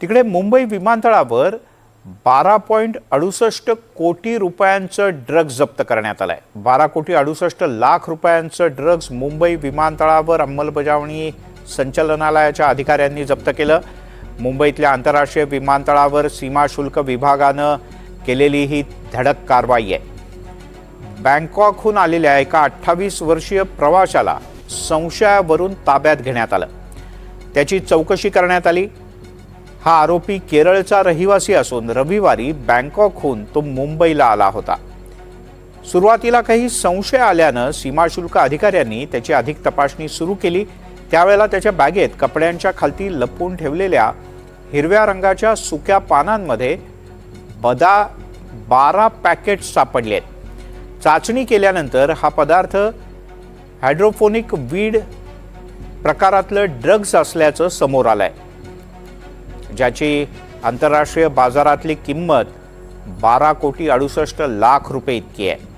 तिकडे मुंबई विमानतळावर 12.68 कोटी रुपयांचं ड्रग्ज जप्त करण्यात आलंय। 12,68,00,000 रुपयांचं ड्रग्ज मुंबई विमानतळावर अंमलबजावणी संचालनालयाच्या अधिकाऱ्यांनी जप्त केलं। मुंबईतल्या आंतरराष्ट्रीय विमानतळावर सीमा शुल्क विभागानं केलेली ही धडक कारवाई आहे। बँकॉकहून आलेल्या एका 28 वर्षीय प्रवाशाला संशयावरून ताब्यात घेण्यात आलं। त्याची चौकशी करण्यात आली। हा आरोपी केरळचा रहिवासी असून रविवारी बँकॉकहून तो मुंबईला आला होता। सुरुवातीला काही संशय आल्यानं सीमाशुल्क अधिकाऱ्यांनी त्याची अधिक तपासणी सुरू केली। त्यावेळेला त्याच्या बॅगेत कपड्यांच्या खालती लपवून ठेवलेल्या हिरव्या रंगाच्या सुक्या पानांमध्ये 12 पॅकेट्स सापडले आहेत। चाचणी केल्यानंतर हा पदार्थ हायड्रोफोनिक वीड प्रकारातलं ड्रग्ज असल्याचं समोर आलंय, ज्याची आंतरराष्ट्रीय बाजारातली किंमत 12,68,00,000 रुपये इतकी आहे।